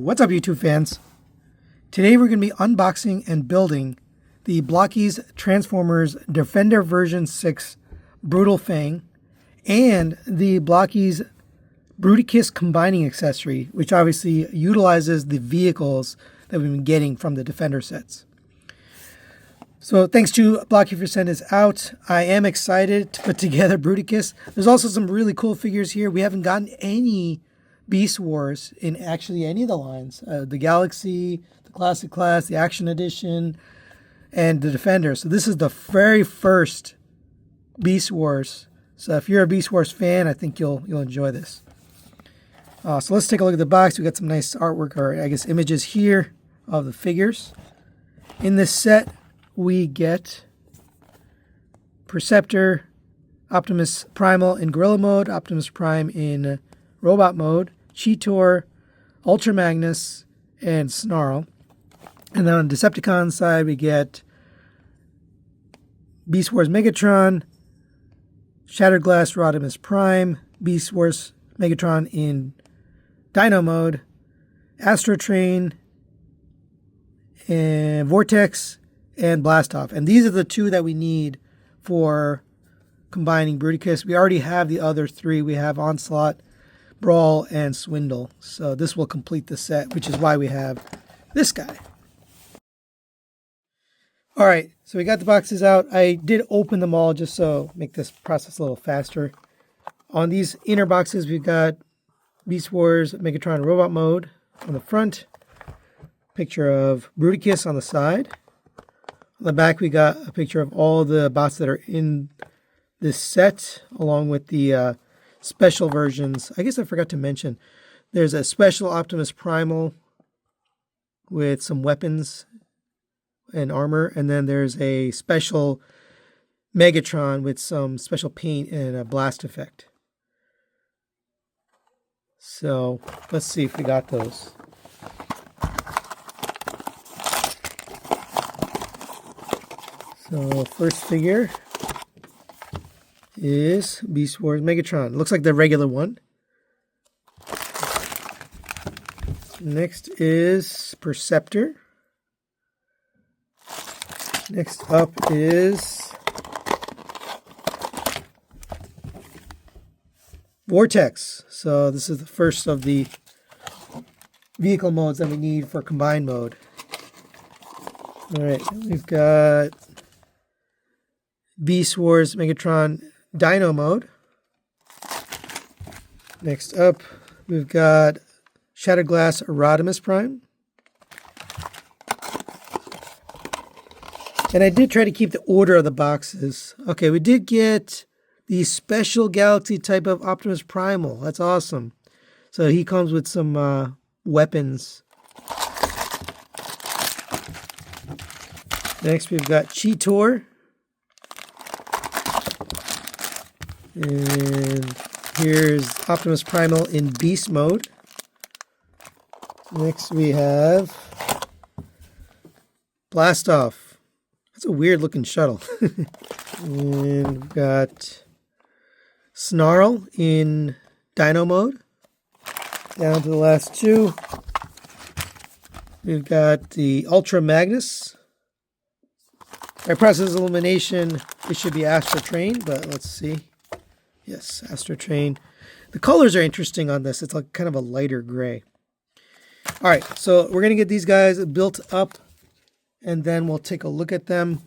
What's up, YouTube fans? Today we're going to be unboxing and building the Blokees Transformers Defender version 6 Brutal Fang and the Blokees Bruticus Combining Accessory, which obviously utilizes the vehicles that we've been getting from the Defender sets. So thanks to Blokees for sending this out. I am excited to put together Bruticus. There's also some really cool figures here. We haven't gotten any Beast Wars in actually any of the lines. The Galaxy, the Classic Class, the Action Edition, and the Defender. So this is the very first Beast Wars. So if you're a Beast Wars fan, I think you'll enjoy this. So let's take a look at the box. We got some nice artwork, or I guess images here of the figures. In this set, we get Perceptor, Optimus Primal in Gorilla mode, Optimus Prime in Robot mode, Cheetor, Ultra Magnus, and Snarl. And then on the Decepticon side, we get Beast Wars Megatron, Shattered Glass Rodimus Prime, Beast Wars Megatron in Dino mode, Astrotrain, and Vortex, and Blastoff. And these are the two that we need for combining Bruticus. We already have the other three. We have Onslaught, Brawl, and Swindle. So this will complete the set, which is why we have this guy. All right, so we got the boxes out. I did open them all just so make this process a little faster. On these inner boxes, we've got Beast Wars Megatron Robot mode on the front. Picture of Bruticus on the side. On the back, we got a picture of all the bots that are in this set, along with the special versions. I guess I forgot to mention, there's a special Optimus Primal with some weapons and armor, and then there's a special Megatron with some special paint and a blast effect. So let's see if we got those. So first figure is Beast Wars Megatron. Looks like the regular one. Next is Perceptor. Next up is Vortex. So this is the first of the vehicle modes that we need for combined mode. All right, we've got Beast Wars Megatron Dino mode. Next up, we've got Shattered Glass Rodimus Prime. And I did try to keep the order of the boxes. Okay, we did get the special Galaxy type of Optimus Primal. That's awesome. So he comes with some weapons. Next, we've got Cheetor. And here's Optimus Primal in Beast mode. Next we have Blastoff. That's a weird looking shuttle. And we've got Snarl in Dino mode. Down to the last two. We've got the Ultra Magnus. By process elimination, it should be Astrotrain, but let's see. Yes, Astrotrain. The colors are interesting on this. It's like kind of a lighter gray. All right, so we're going to get these guys built up, and then we'll take a look at them.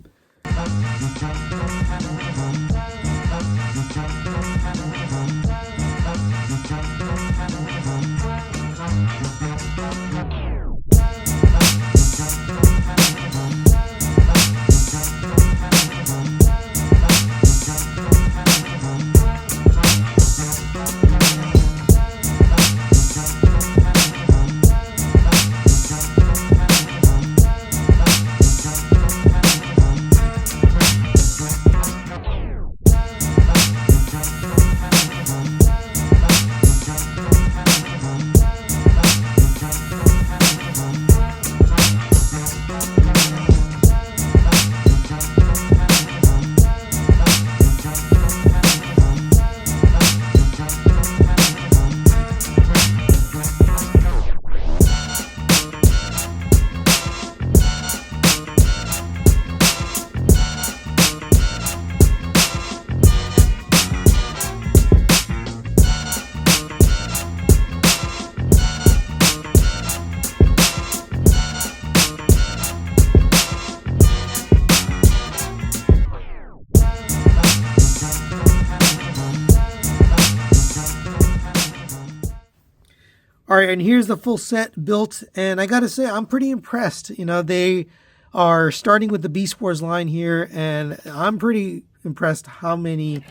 All right, and here's the full set built, and I gotta say, I'm pretty impressed. You know, they are starting with the Beast Wars line here, and I'm pretty impressed how many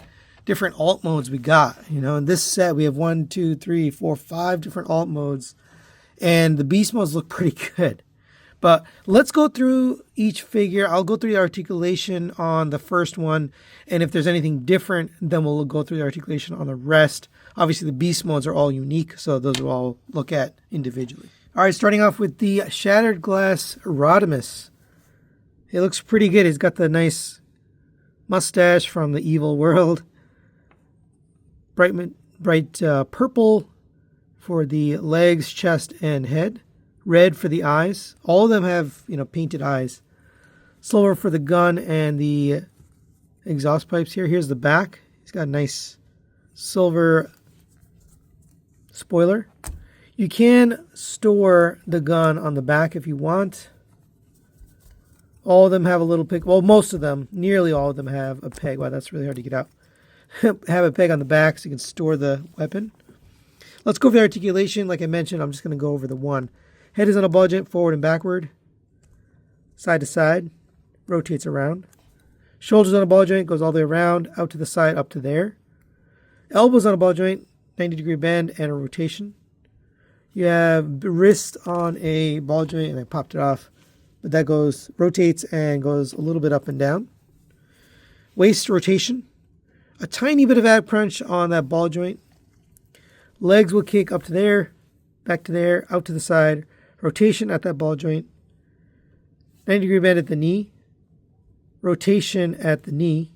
different alt modes we got. You know, in this set, we have 1, 2, 3, 4, 5 different alt modes, and the Beast modes look pretty good. But let's go through each figure. I'll go through the articulation on the first one, and if there's anything different, then we'll go through the articulation on the rest. Obviously, the beast modes are all unique, so those will all look at individually. All right, starting off with the Shattered Glass Rodimus. It looks pretty good. He's got the nice mustache from the evil world. Bright purple for the legs, chest, and head. Red for the eyes. All of them have, painted eyes. Silver for the gun and the exhaust pipes here. Here's the back. He's got a nice silver spoiler. You can store the gun on the back if you want. All of them have a little peg. Well, most of them, nearly all of them have a peg. Wow, that's really hard to get out. Have a peg on the back so you can store the weapon. Let's go over the articulation. Like I mentioned, I'm just going to go over the one. Head is on a ball joint, forward and backward. Side to side. Rotates around. Shoulders on a ball joint, goes all the way around, out to the side, up to there. Elbows on a ball joint, 90-degree bend, and a rotation. You have the wrist on a ball joint, and I popped it off. But that rotates and goes a little bit up and down. Waist rotation. A tiny bit of ab crunch on that ball joint. Legs will kick up to there, back to there, out to the side. Rotation at that ball joint. 90-degree bend at the knee. Rotation at the knee.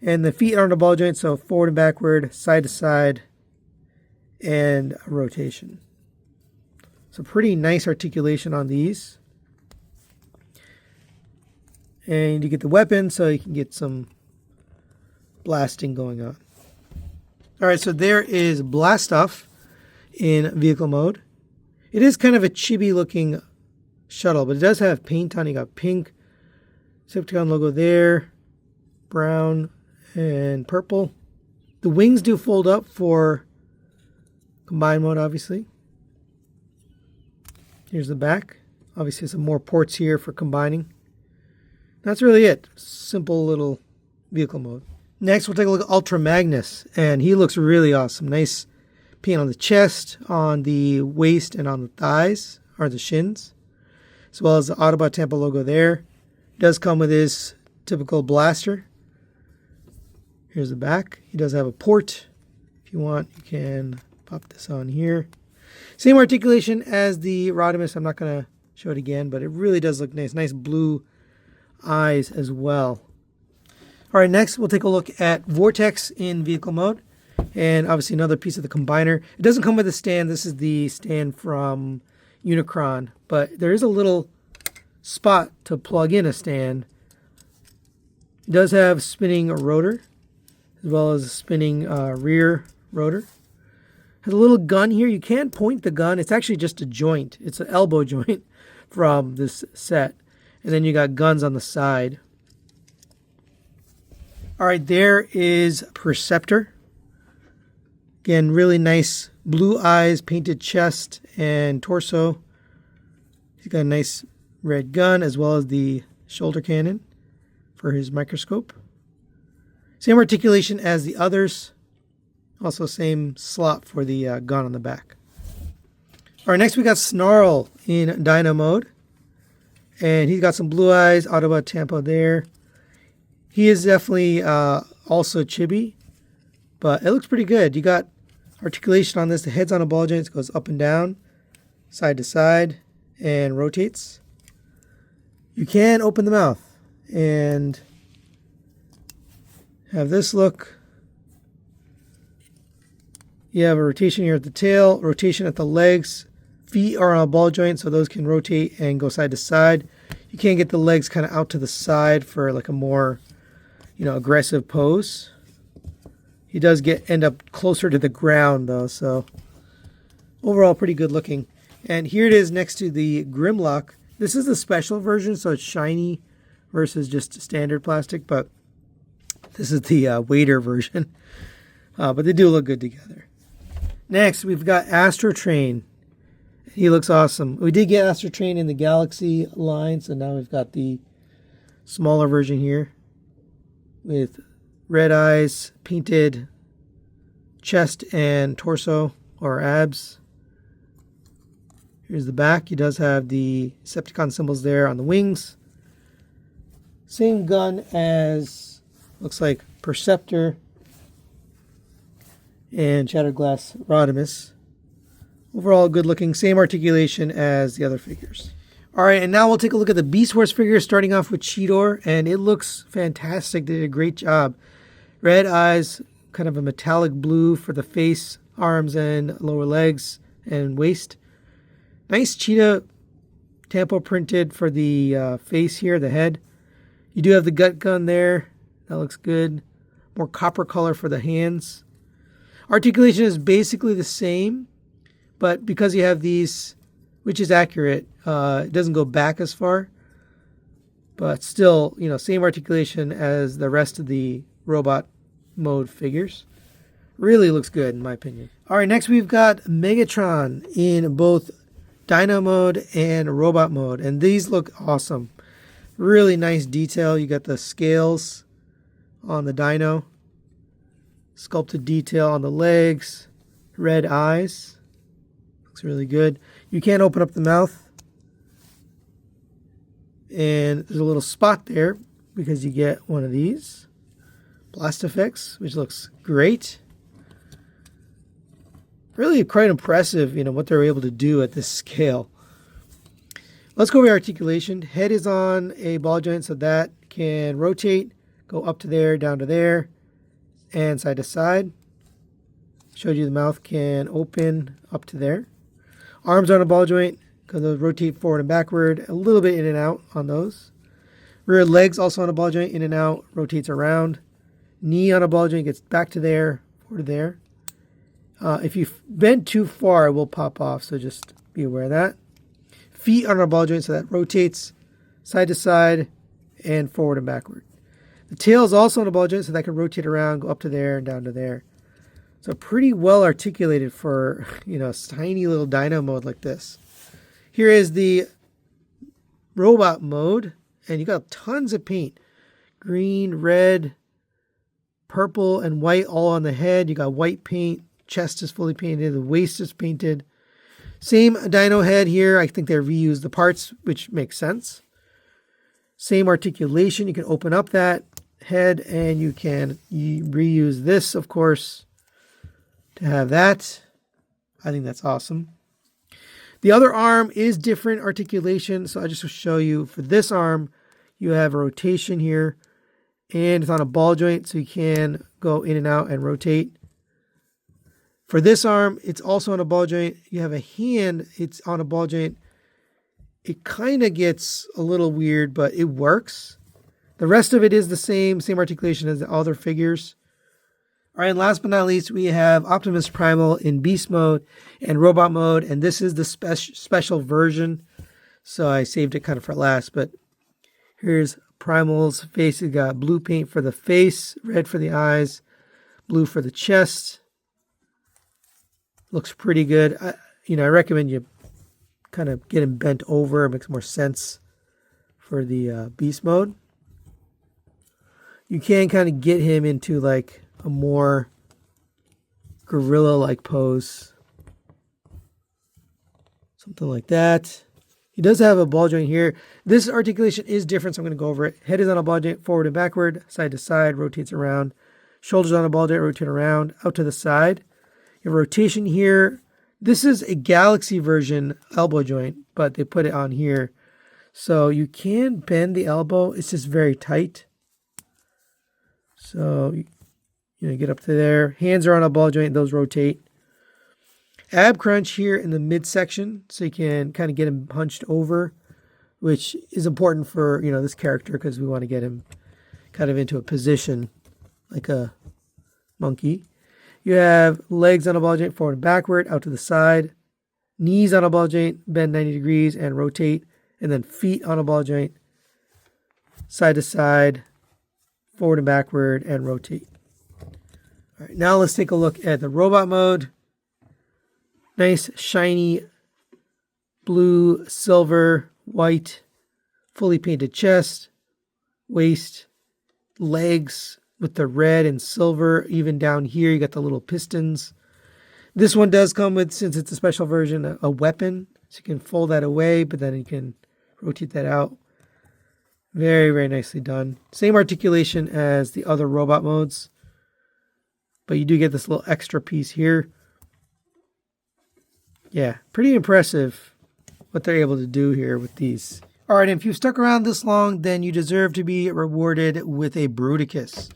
And the feet are on the ball joint, so forward and backward, side to side, and a rotation. So pretty nice articulation on these. And you get the weapon, so you can get some blasting going on. All right, so there is Blastoff in vehicle mode. It is kind of a chibi looking shuttle, but it does have paint on it. You got pink Decepticon logo there, brown, and purple. The wings do fold up for combine mode, obviously. Here's the back. Obviously, some more ports here for combining. That's really it. Simple little vehicle mode. Next, we'll take a look at Ultra Magnus, and he looks really awesome. Nice paint on the chest, on the waist, and on the thighs, or the shins, as well as the Autobot Tampa logo there. Does come with his typical blaster. Here's the back. He does have a port. If you want, you can pop this on here. Same articulation as the Rodimus. I'm not going to show it again, but it really does look nice. Nice blue eyes as well. All right, next we'll take a look at Vortex in vehicle mode. And obviously another piece of the combiner. It doesn't come with a stand. This is the stand from Unicron. But there is a little spot to plug in a stand. It does have spinning rotor, as well as a spinning rear rotor. Has a little gun here. You can point the gun. It's actually just a joint. It's an elbow joint from this set. And then you got guns on the side. All right, there is Perceptor. Again, really nice blue eyes, painted chest and torso. He's got a nice red gun as well as the shoulder cannon for his microscope. Same articulation as the others. Also same slot for the gun on the back. All right, next we got Snarl in Dino mode. And he's got some blue eyes, Autobot Tampa there. He is definitely also chibi, but it looks pretty good. You got articulation on this. The head's on a ball joint. It goes up and down, side to side, and rotates. You can open the mouth and have this look. You have a rotation here at the tail, rotation at the legs. Feet are on a ball joint, so those can rotate and go side to side. You can get the legs kind of out to the side for like a more, aggressive pose. He does end up closer to the ground though, so overall pretty good looking. And here it is next to the Grimlock. This is the special version, so it's shiny versus just standard plastic, but this is the waiter version. But they do look good together. Next, we've got Astrotrain. He looks awesome. We did get Astrotrain in the Galaxy line, so now we've got the smaller version here with red eyes, painted chest and torso or abs. Here's the back. He does have the Decepticon symbols there on the wings. Same gun as, looks like, Perceptor and Shattered Glass Rodimus. Overall, good looking. Same articulation as the other figures. All right, and now we'll take a look at the Beast Wars figure, starting off with Cheetor, and it looks fantastic. They did a great job. Red eyes, kind of a metallic blue for the face, arms, and lower legs and waist. Nice cheetah tampo printed for the face here, the head. You do have the gut gun there. That looks good. More copper color for the hands. Articulation is basically the same, but because you have these, which is accurate, it doesn't go back as far. But still, same articulation as the rest of the robot mode figures. Really looks good in my opinion. All right, next we've got Megatron in both Dino mode and Robot mode, and these look awesome. Really nice detail. You got the scales on the Dino, sculpted detail on the legs, red eyes. Looks really good. You can open up the mouth, and there's a little spot there because you get one of these Blastoff X, which looks great. Really quite impressive, what they're able to do at this scale. Let's go over articulation. Head is on a ball joint, so that can rotate, go up to there, down to there, and side to side. Showed you the mouth can open up to there. Arms on a ball joint, because those rotate forward and backward, a little bit in and out on those. Rear legs also on a ball joint, in and out, rotates around. Knee on a ball joint, gets back to there, forward to there. If you bend too far, it will pop off, so just be aware of that. Feet on a ball joint, so that rotates side to side and forward and backward. The tail is also on a ball joint, so that can rotate around, go up to there and down to there. So pretty well articulated for, a tiny little dino mode like this. Here is the robot mode, and you got tons of paint. Green, red, purple, and white all on the head. You got white paint. Chest is fully painted. The waist is painted. Same dino head here. I think they reused the parts, which makes sense. Same articulation. You can open up that head, and you can reuse this, of course, to have that. I think that's awesome. The other arm is different articulation, so I just will show you. For this arm, you have a rotation here, and it's on a ball joint, so you can go in and out and rotate. For this arm, it's also on a ball joint. You have a hand, it's on a ball joint. It kind of gets a little weird, but it works. The rest of it is the same articulation as the other figures. All right, and last but not least, we have Optimus Primal in Beast mode and Robot mode, and this is the special version, so I saved it kind of for last, but here's Primal's face. It got blue paint for the face, red for the eyes, blue for the chest. Looks pretty good. I recommend you kind of get him bent over. It makes more sense for the Beast mode. You can kind of get him into like a more gorilla-like pose. Something like that. He does have a ball joint here. This articulation is different, so I'm going to go over it. Head is on a ball joint, forward and backward, side to side, rotates around. Shoulders on a ball joint, rotate around, out to the side. You have rotation here. This is a Galaxy version elbow joint, but they put it on here. So you can bend the elbow. It's just very tight. So, get up to there. Hands are on a ball joint. Those rotate. Ab crunch here in the midsection. So you can kind of get him hunched over, which is important for, this character because we want to get him kind of into a position like a monkey. You have legs on a ball joint, forward and backward, out to the side. Knees on a ball joint, bend 90 degrees and rotate. And then feet on a ball joint, side to side, forward and backward, and rotate. All right, now let's take a look at the robot mode. Nice shiny blue, silver, white, fully painted chest, waist, legs with the red and silver. Even down here, you got the little pistons. This one does come with, since it's a special version, a weapon. So you can fold that away, but then you can rotate that out. Very, very nicely done. Same articulation as the other robot modes, but you do get this little extra piece here. Yeah, pretty impressive what they're able to do here with these. All right, and if you've stuck around this long, then you deserve to be rewarded with a Bruticus.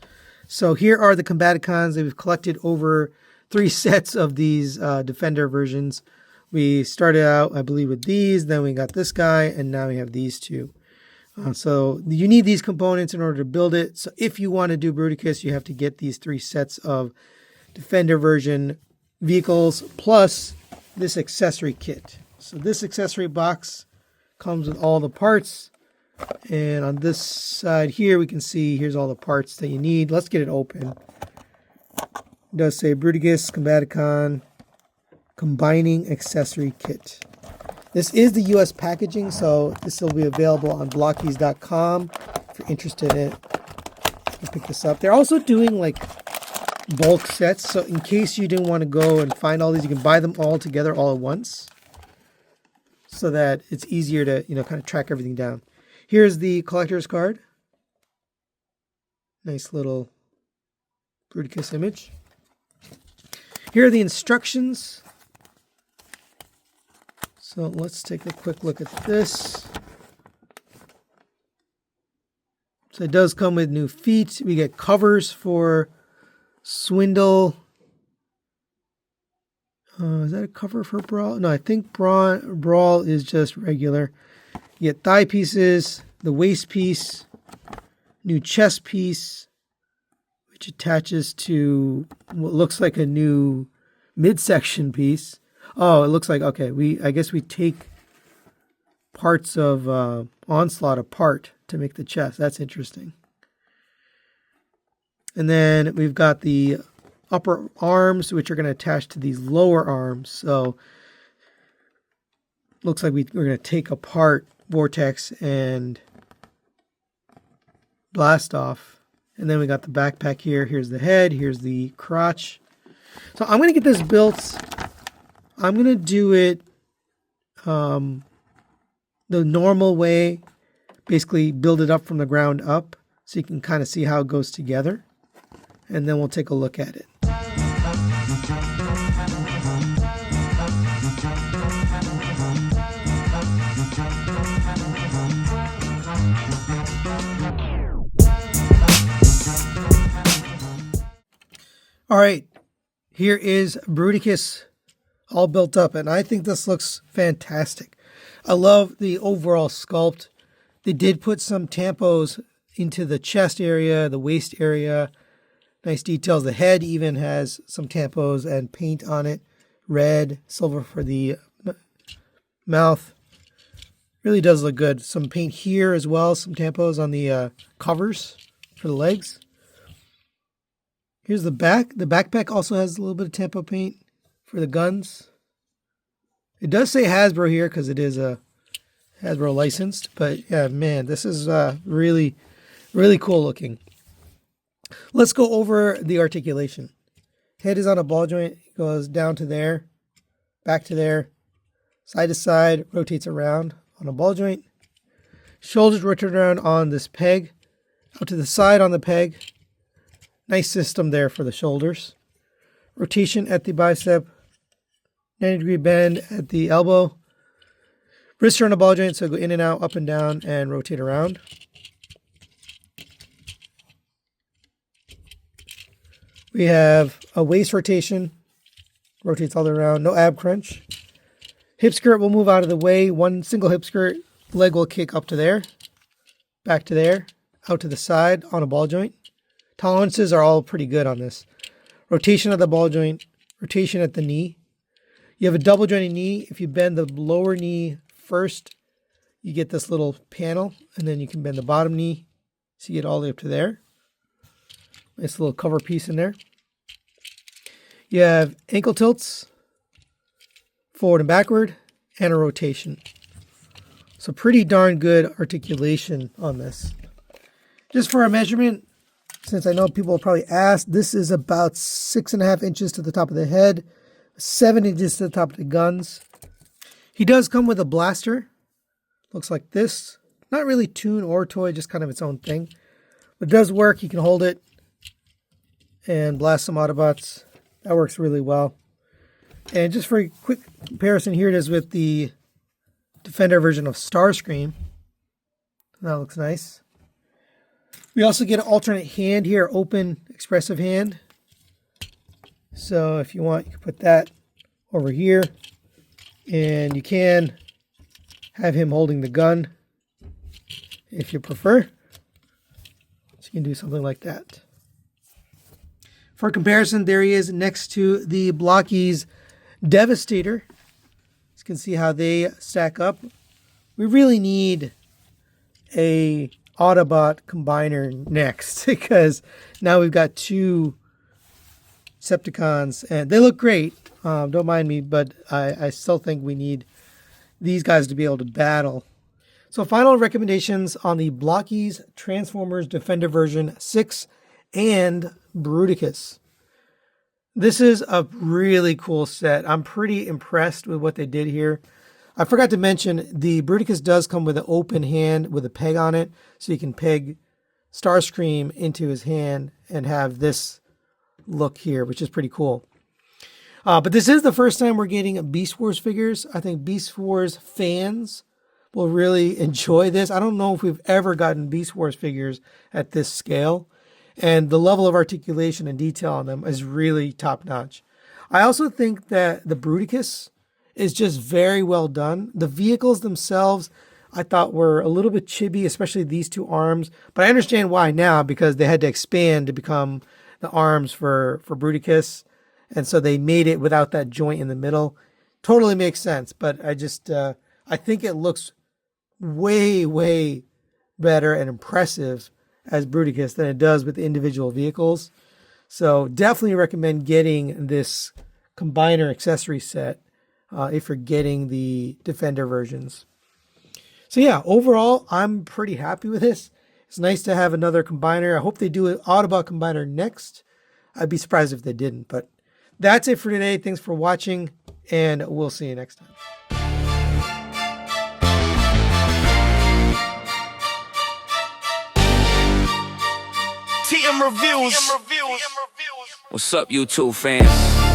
So here are the Combaticons that we've collected over 3 sets of these Defender versions. We started out, I believe, with these, then we got this guy, and now we have these two. So you need these components in order to build it. So if you want to do Bruticus, you have to get these 3 sets of Defender version vehicles plus this accessory kit. So this accessory box comes with all the parts. And on this side here, we can see here's all the parts that you need. Let's get it open. It does say Bruticus Combaticon Combining Accessory Kit. This is the US packaging, so this will be available on Blokees.com if you're interested in it. You can pick this up. They're also doing like bulk sets, so in case you didn't want to go and find all these, you can buy them all together all at once, so that it's easier to, kind of track everything down. Here's the collector's card. Nice little Bruticus image. Here are the instructions. So let's take a quick look at this. So it does come with new feet. We get covers for Swindle. Is that a cover for Brawl? No, I think Brawl is just regular. You get thigh pieces, the waist piece, new chest piece, which attaches to what looks like a new midsection piece. Oh, it looks like, okay, I guess we take parts of Onslaught apart to make the chest. That's interesting. And then we've got the upper arms, which are going to attach to these lower arms. So looks like we're going to take apart Vortex and Blastoff. And then we got the backpack here. Here's the head. Here's the crotch. So I'm going to get this built. I'm going to do it the normal way. Basically build it up from the ground up so you can kind of see how it goes together. And then we'll take a look at it. All right, here is Bruticus all built up, and I think this looks fantastic. I love the overall sculpt. They did put some tampos into the chest area, the waist area. Nice details. The head even has some tampos and paint on it. Red, silver for the mouth. Really does look good. Some paint here as well. Some tampos on the covers for the legs. Here's the back. The backpack also has a little bit of tempo paint for the guns. It does say Hasbro here because it is a Hasbro licensed. But yeah, man, this is really, really cool looking. Let's go over the articulation. Head is on a ball joint. It goes down to there, back to there, side to side, rotates around on a ball joint. Shoulders rotate around on this peg, out to the side on the peg. Nice system there for the shoulders. Rotation at the bicep. 90-degree bend at the elbow. Wrists are on a ball joint, so go in and out, up and down, and rotate around. We have a waist rotation. Rotates all the way around. No ab crunch. Hip skirt will move out of the way. One single hip skirt. Leg will kick up to there. Back to there. Out to the side on a ball joint. Tolerances are all pretty good on this. Rotation of the ball joint. Rotation at the knee. You have a double jointed knee. If you bend the lower knee first, you get this little panel. And then you can bend the bottom knee. So you get all the way up to there. Nice little cover piece in there. You have ankle tilts. forward and backward, and a rotation. So pretty darn good articulation on this. Just for a measurement, since I know people will probably ask, this is about 6.5 inches to the top of the head, 7 inches to the top of the guns. He does come with a blaster. Looks like this. Not really tune or toy, just kind of its own thing. But it does work. You can hold it and blast some Autobots. That works really well. And just for a quick comparison, here it is with the Defender version of Starscream. That looks nice. We also get an alternate hand here, open expressive hand. So if you want, you can put that over here. And you can have him holding the gun if you prefer. So you can do something like that. For comparison, there he is next to the Blokees Devastator. You can see how they stack up. We really need a Autobot combiner next because now we've got two Decepticons and they look great. Don't mind me, but I still think we need these guys to be able to battle. So final recommendations on the Blokees Transformers Defender version 6 and Bruticus. This is a really cool set. I'm pretty impressed with what they did here. I forgot to mention the Bruticus does come with an open hand with a peg on it, so you can peg Starscream into his hand and have this look here, which is pretty cool. But this is the first time we're getting Beast Wars figures. I think Beast Wars fans will really enjoy this. I don't know if we've ever gotten Beast Wars figures at this scale. And the level of articulation and detail on them is really top notch. I also think that the Bruticus is just very well done. The vehicles themselves I thought were a little bit chibi, especially these two arms. But I understand why now, because they had to expand to become the arms for Bruticus. And so they made it without that joint in the middle. Totally makes sense. But I just, I think it looks way, way better and impressive as Bruticus than it does with individual vehicles. So definitely recommend getting this combiner accessory set if you're getting the Defender versions. So yeah, overall, I'm pretty happy with this. It's nice to have another combiner. I hope they do an Autobot combiner next. I'd be surprised if they didn't, but that's it for today. Thanks for watching, and we'll see you next time. TM Reviews. What's up, YouTube fans?